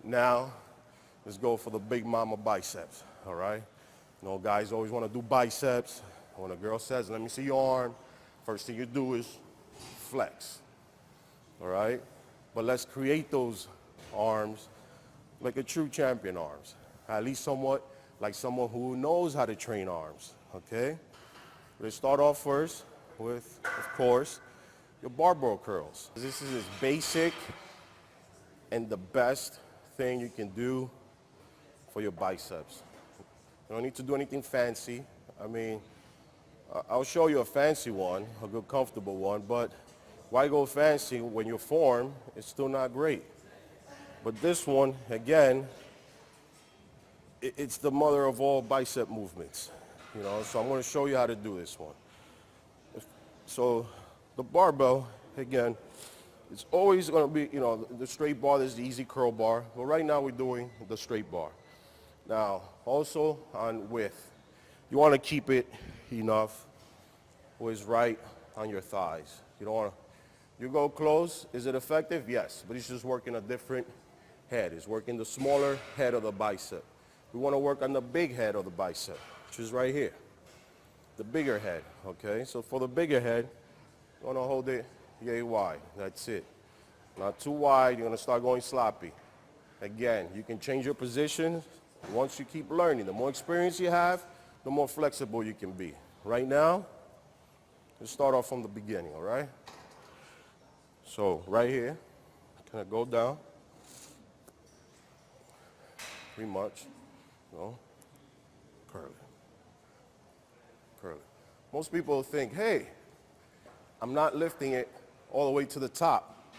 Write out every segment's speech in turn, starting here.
Now, let's go for the big mama biceps, all right? You know, guys always want to do biceps. When a girl says, let me see your arm, first thing you do is flex, all right? But let's create those arms like a true champion arms, at least somewhat like someone who knows how to train arms, okay? Let's start off first with, of course, your barbell curls. This is as basic and the best thing you can do for your biceps. You don't need to do anything fancy. I mean, I'll show you a fancy one, a good comfortable one, but why go fancy when your form is still not great? But this one, again, it's the mother of all bicep movements, you know, so I'm going to show you how to do this one. So the barbell, again, it's always going to be, you know, the straight bar. This is the easy curl bar, but right now we're doing the straight bar. Now, also on width, you want to keep it enough where it's right on your thighs. You don't want to, you go close, is it effective? Yes, but it's just working a different head. It's working the smaller head of the bicep. We want to work on the big head of the bicep, which is right here. The bigger head, okay? So for the bigger head, you want to hold it yay wide. That's it. Not too wide, you're going to start going sloppy. Again, you can change your position once you keep learning. The more experience you have, the more flexible you can be. Right now, let's start off from the beginning, all right? So right here, kind of go down. Pretty much. No. Curl it. Curl it. Most people think, hey, I'm not lifting it all the way to the top.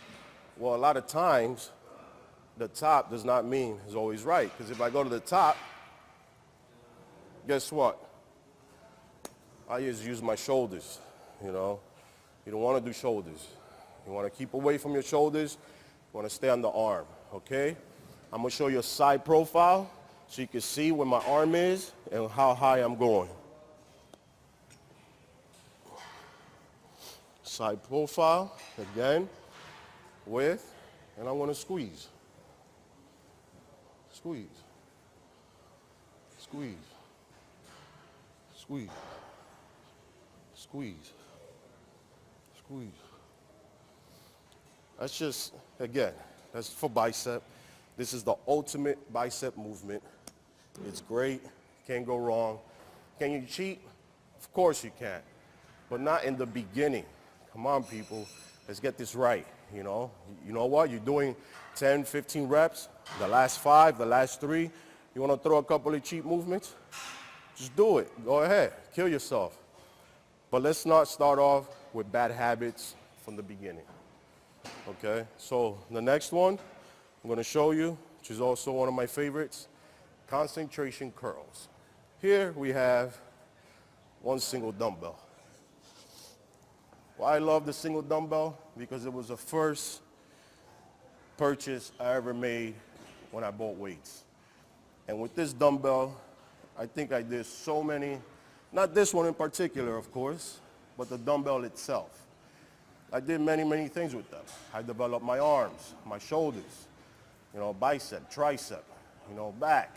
Well, a lot of times, the top does not mean it's always right. Because if I go to the top, guess what? I just use my shoulders, you know. You don't want to do shoulders. You want to keep away from your shoulders. You want to stay on the arm, okay? I'm going to show you a side profile so you can see where my arm is and how high I'm going. Side profile, again, with, and I'm going to squeeze. Squeeze. Squeeze. Squeeze. Squeeze. Squeeze. That's just, again, that's for bicep. This is the ultimate bicep movement. It's great, can't go wrong. Can you cheat? Of course you can, but not in the beginning. Come on, people, let's get this right, you know. You know what, you're doing 10, 15 reps, the last 5, the last 3. You want to throw a couple of cheat movements? Just do it, go ahead, kill yourself. But let's not start off with bad habits from the beginning, okay? So the next one I'm going to show you, which is also one of my favorites, concentration curls. Here we have one single dumbbell. Why I love the single dumbbell? Because it was the first purchase I ever made when I bought weights. And with this dumbbell, I think I did so many, not this one in particular, of course, but the dumbbell itself. I did many, many things with them. I developed my arms, my shoulders, you know, bicep, tricep, you know, back.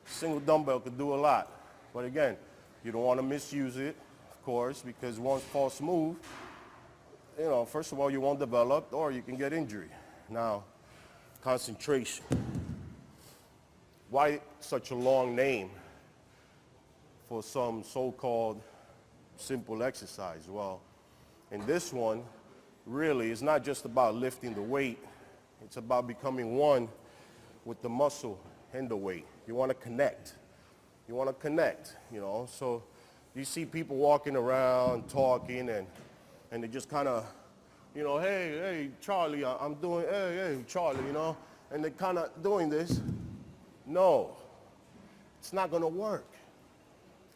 Single dumbbell could do a lot. But again, you don't want to misuse it, of course, because once false move, you know, first of all, you won't develop or you can get injury. Now, concentration. Why such a long name for some so-called simple exercise? Well, in this one, really, it's not just about lifting the weight. It's about becoming one with the muscle and the weight. You want to connect. You want to connect, you know. So you see people walking around, talking, and they just kind of, you know, hey, Charlie, I'm doing, hey, Charlie, you know. And they're kind of doing this. No, it's not going to work.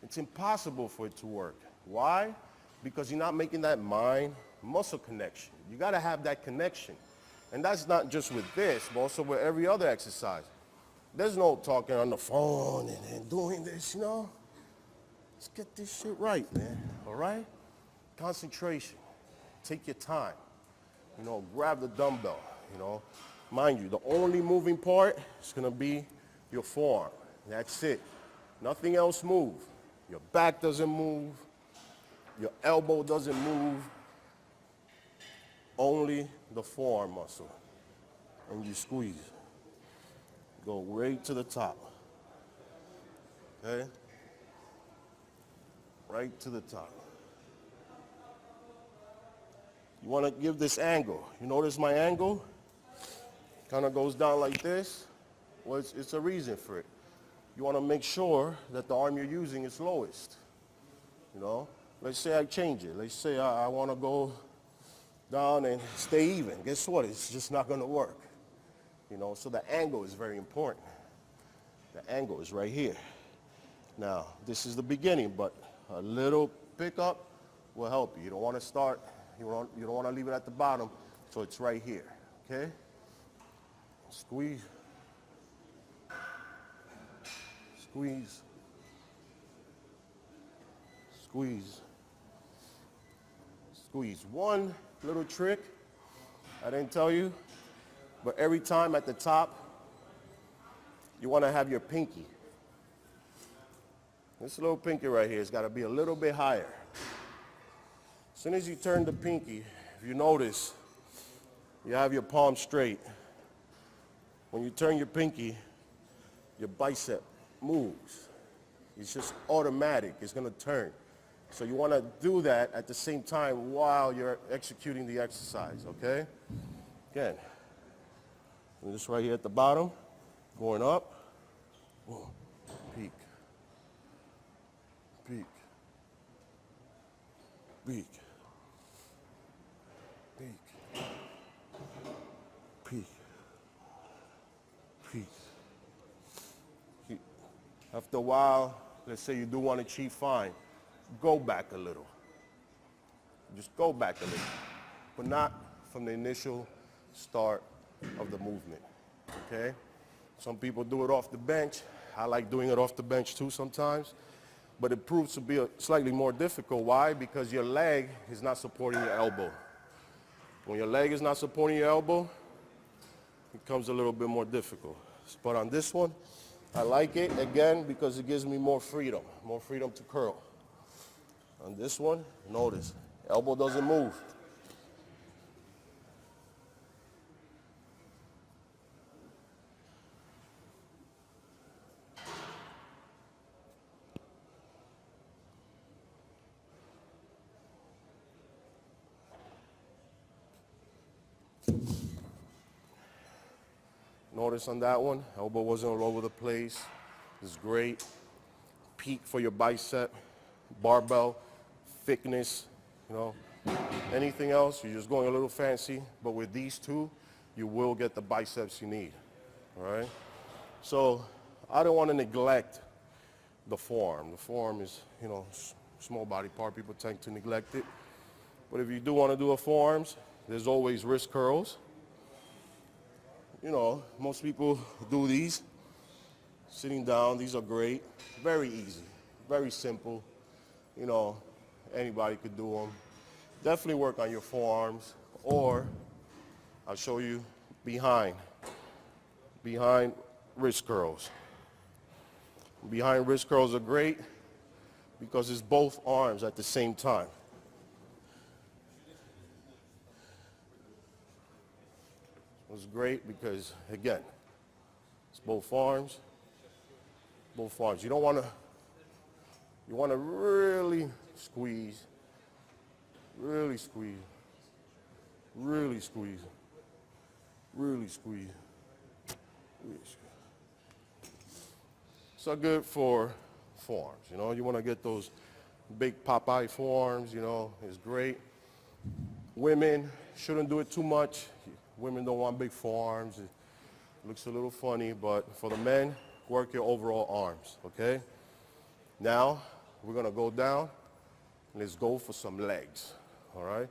It's impossible for it to work. Why? Because you're not making that mind-muscle connection. You got to have that connection. And that's not just with this, but also with every other exercise. There's no talking on the phone and doing this, you know. Let's get this shit right, man, all right? Concentration. Take your time. You know, grab the dumbbell, you know. Mind you, the only moving part is going to be your forearm. That's it. Nothing else moves. Your back doesn't move. Your elbow doesn't move. Only the forearm muscle. And you squeeze. Go right to the top. Okay? Right to the top. You want to give this angle. You notice my angle? Kind of goes down like this. Well, it's a reason for it. You want to make sure that the arm you're using is lowest. You know? Let's say I change it. Let's say I want to go down and stay even. Guess what? It's just not going to work. You know, so the angle is very important. The angle is right here. Now, this is the beginning, but a little pickup will help you. You don't want to start, you don't want to leave it at the bottom, so it's right here, okay? Squeeze. Squeeze. Squeeze. Squeeze. One little trick I didn't tell you, but every time at the top, you want to have your pinky. This little pinky right here has got to be a little bit higher. As soon as you turn the pinky, if you notice, you have your palm straight. When you turn your pinky, your bicep moves. It's just automatic. It's going to turn. So you want to do that at the same time while you're executing the exercise, okay? Again, this right here at the bottom, going up, boom, peak, peak, peak, peak, peak, peak. After a while, let's say you do want to achieve fine, go back a little. Just go back a little, but not from the initial start of the movement, okay? Some people do it off the bench. I like doing it off the bench too sometimes, but it proves to be slightly more difficult. Why? Because your leg is not supporting your elbow. When your leg is not supporting your elbow, it becomes a little bit more difficult. But on this one, I like it, again, because it gives me more freedom to curl. On this one, notice, elbow doesn't move. Notice on that one, elbow wasn't all over the place. It's great. Peak for your bicep, barbell, thickness, you know. Anything else, you're just going a little fancy. But with these two, you will get the biceps you need, all right? So I don't want to neglect the forearm. The forearm is, you know, small body part. People tend to neglect it. But if you do want to do a forearms, there's always wrist curls. You know, most people do these sitting down. These are great. Very easy, very simple. You know, anybody could do them. Definitely work on your forearms, or I'll show you behind wrist curls. Behind wrist curls are great because it's both arms at the same time. It's great because, again, it's both arms, both arms. You don't want to, you want to really squeeze, really squeeze, really squeeze, really squeeze, really squeeze. So good for forearms, you know. You want to get those big Popeye forearms, you know, it's great. Women shouldn't do it too much. Women don't want big forearms. It looks a little funny, but for the men, work your overall arms, okay? Now, we're gonna go down. Let's go for some legs, all right?